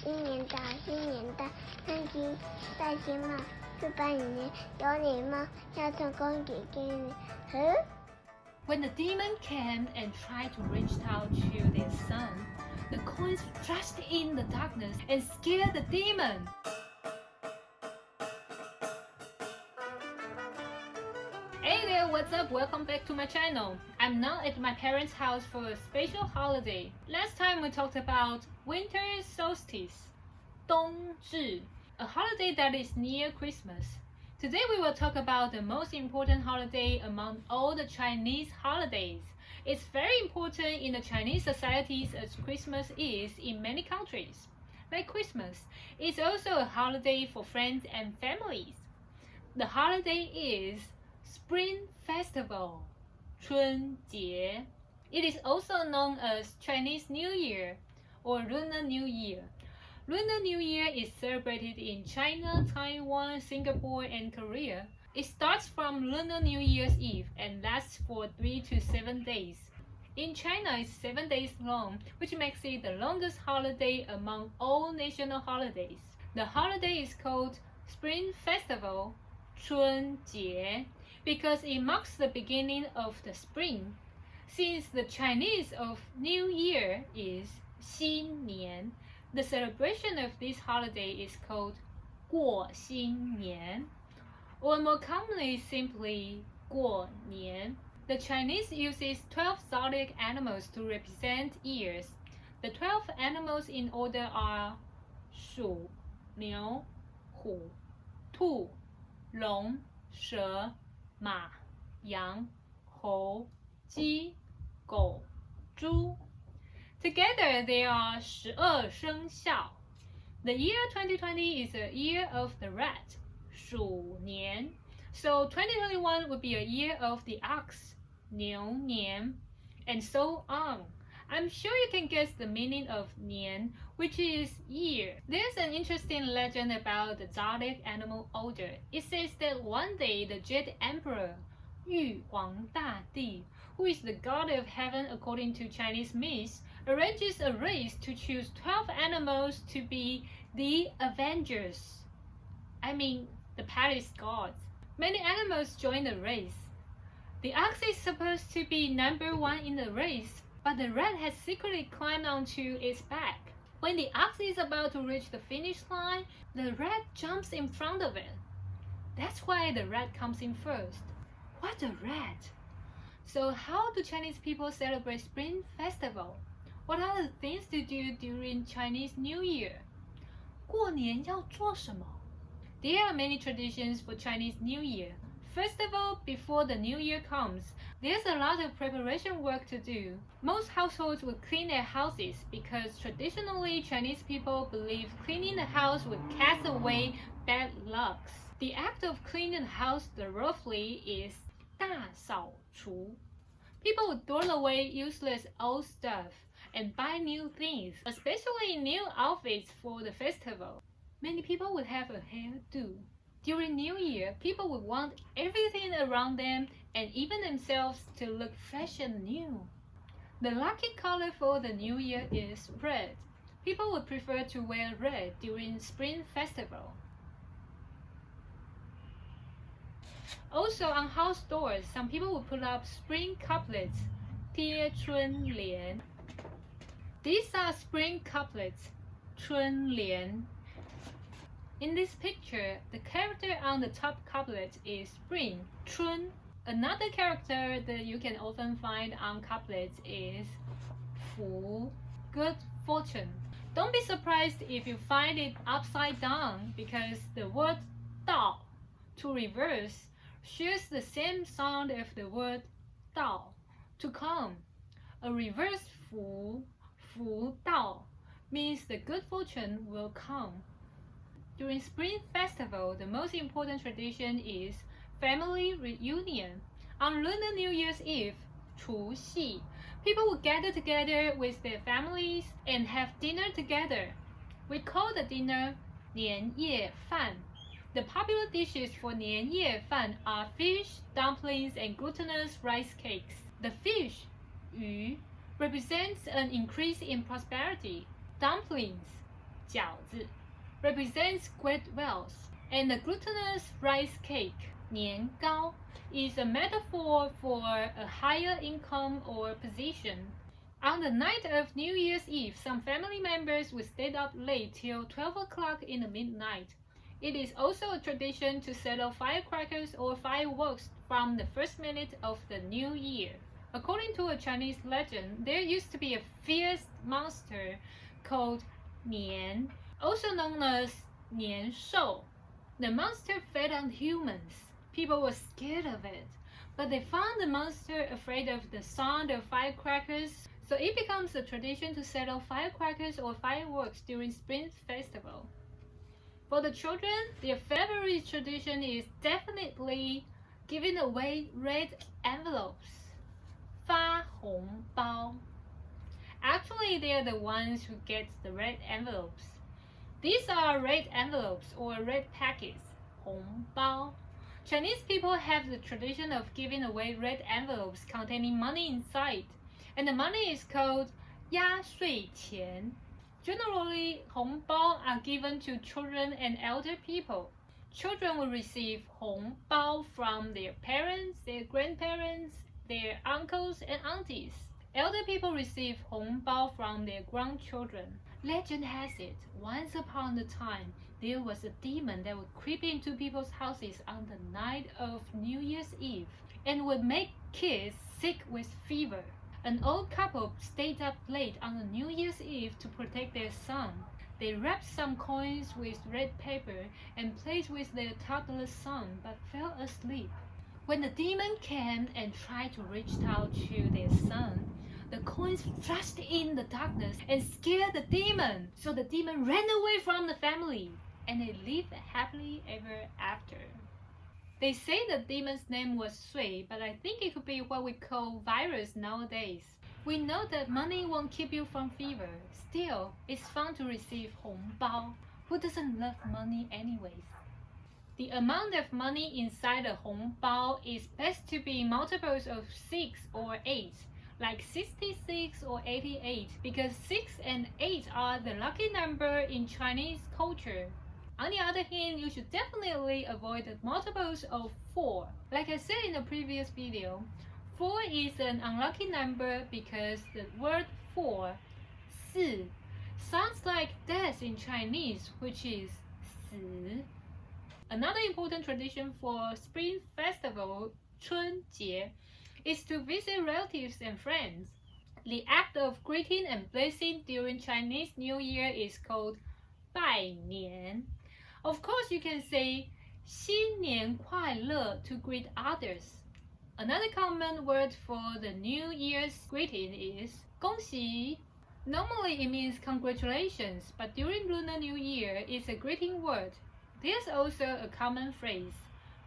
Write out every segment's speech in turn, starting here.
新年到，新年到，看齐戴新帽，祝拜年，有礼貌，要成功给你。When the demon came and tried to reach out to their son, the coins flashed in the darkness and scared the demon. Hey there, what's up? Welcome back to my channel. I'm now at my parents' house for a special holiday. Last time we talked about winter solstice, 冬至, a holiday that is near Christmas. Today we will talk about the most important holiday among all the Chinese holidays. It's very important in the Chinese societies as Christmas is in many countries. Like Christmas, it's also a holiday for friends and families. The holiday is Spring Festival, 春节. It is also known as Chinese New Year or Lunar New Year. Lunar New Year is celebrated in China, Taiwan, Singapore, and Korea. It starts from Lunar New Year's Eve and lasts for 3 to 7 days. In China, it's 7 days long, which makes it the longest holiday among all national holidays. The holiday is called Spring Festival, 春节, because it marks the beginning of the spring. Since the Chinese of New Year is 新年, the celebration of this holiday is called 过新年, or more commonly simply 过年. The Chinese uses 12 zodiac animals to represent years. The 12 animals in order are 鼠、牛、虎、兔、龙、蛇、马、羊、猴、鸡、狗、猪. Together they are 12生肖. The year 2020 is a year of the rat, 鼠年. So 2021 would be a year of the ox, 牛年, and so on. I'm sure you can guess the meaning of 年, which is year. There's an interesting legend about the zodiac animal order. It says that one day the Jet Emperor, 玉皇大帝, who is the god of heaven according to Chinese myths, arranges a race to choose 12 animals to be the Avengers. I mean, the palace gods. Many animals join the race. The ox is supposed to be number 1 in the race, but the rat has secretly climbed onto its back. When the ox is about to reach the finish line, the rat jumps in front of it. That's why the rat comes in first. What a rat! So how do Chinese people celebrate Spring Festival? What are the things to do during Chinese New Year? 过年要做什么? There are many traditions for Chinese New Year. First of all, before the New Year comes, there's a lot of preparation work to do. Most households will clean their houses because traditionally Chinese people believe cleaning the house would cast away bad lucks. The act of cleaning the house thoroughly is 大扫除. People would throw away useless old stuff and buy new things, especially new outfits for the festival. Many people would have a hairdo. During New Year, people would want everything around them and even themselves to look fresh and new. The lucky color for the New Year is red. People would prefer to wear red during Spring Festival. Also, on house doors, some people would put up spring couplets, 贴春联. These are spring couplets, 春联. In this picture, the character on the top couplet is spring, 春. Another character that you can often find on couplets is 福, good fortune. Don't be surprised if you find it upside down because the word 到, to reverse, shares the same sound as the word 到, to come. A reverse 福, 福到, means the good fortune will come. During Spring Festival, the most important tradition is family reunion. On Lunar New Year's Eve, 除夕, people will gather together with their families and have dinner together. We call the dinner 年夜饭. The popular dishes for 年夜饭 are fish, dumplings, and glutinous rice cakes. The fish, 鱼, represents an increase in prosperity. Dumplings, 饺子 represents great wealth, and the glutinous rice cake 年糕 is a metaphor for a higher income or position. On the night of New Year's Eve, some family members would stay up late till 12 o'clock in the midnight. It is also a tradition to set off firecrackers or fireworks from the first minute of the new year. According to a Chinese legend, there used to be a fierce monster called Nian, also known as 年兽. The monster fed on humans. People were scared of it, but they found the monster afraid of the sound of firecrackers, so it becomes a tradition to set off firecrackers or fireworks during Spring Festival. For the children, their favorite tradition is definitely giving away red envelopes. 发红包. Actually, they are the ones who get the red envelopes. These are red envelopes or red packets, 红包. Chinese people have the tradition of giving away red envelopes containing money inside, and the money is called 压岁钱. Generally, 红包 are given to children and elder people. Children will receive 红包 from their parents, their grandparents, their uncles and aunties. Elder people receive 红包 from their grandchildren. Legend has it, once upon a time, there was a demon that would creep into people's houses on the night of New Year's Eve and would make kids sick with fever. An old couple stayed up late on the New Year's Eve to protect their son. They wrapped some coins with red paper and played with their toddler son but fell asleep. When the demon came and tried to reach out to their son, the coins flashed in the darkness and scared the demon. So the demon ran away from the family and they lived happily ever after. They say the demon's name was Sui, but I think it could be what we call virus nowadays. We know that money won't keep you from fever. Still, it's fun to receive 红包. Who doesn't love money anyways? The amount of money inside a 红包is best to be multiples of 6 or 8, like 66 or 88, because 6 and 8 are the lucky number in Chinese culture. On the other hand, you should definitely avoid the multiples of 4. Like I said in the previous video, 4 is an unlucky number because the word 4, 4, sounds like death in Chinese, which is 死. Another important tradition for Spring Festival, 春节, is to visit relatives and friends. The act of greeting and blessing during Chinese New Year is called 拜年. Of course, you can say 新年快乐 to greet others. Another common word for the New Year's greeting is 恭喜. Normally it means congratulations, but during Lunar New Year it's a greeting word. There's also a common phrase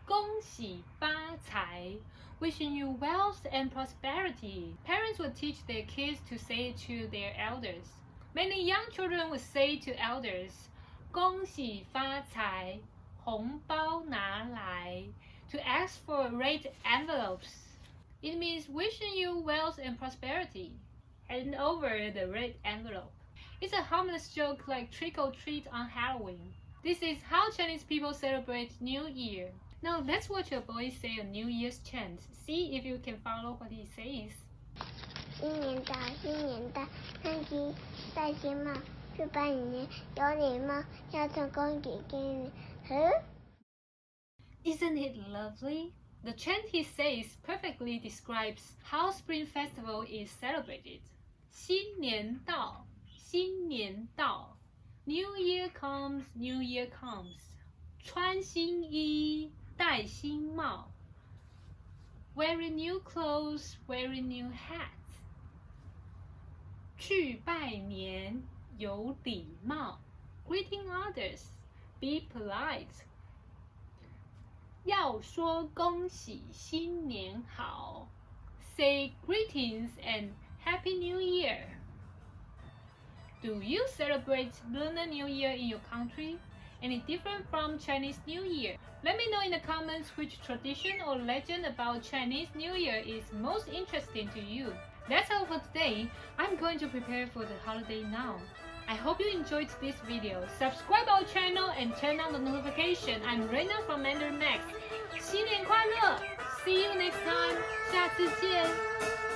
恭喜发财, wishing you wealth and prosperity. Parents would teach their kids to say it to their elders. Many young children would say to elders 恭喜发财, 红包拿来, to ask for red envelopes. It means wishing you wealth and prosperity. Hand over the red envelope. It's a harmless joke like trick or treat on Halloween. This is how Chinese people celebrate New Year. Now let's watch a boy say a New Year's chant. See if you can follow what he says. 新年到，新年到，穿金戴金帽，祝半年有礼貌，要成功给你。Isn't it lovely? The chant he says perfectly describes how Spring Festival is celebrated. 新年到，新年到. New Year comes, New Year comes. 穿新衣，戴新帽. Wearing new clothes, wearing new hats. 去拜年，有礼貌. Greeting others, be polite. 要说恭喜新年好. Say greetings and Happy New Year. Do you celebrate Lunar New Year in your country? Any different from Chinese New Year? Let me know in the comments which tradition or legend about Chinese New Year is most interesting to you. That's all for today. I'm going to prepare for the holiday now. I hope you enjoyed this video. Subscribe our channel and turn on the notification. I'm Reina from Mandarin Max. 新年快乐 ! See you next time. 下次见。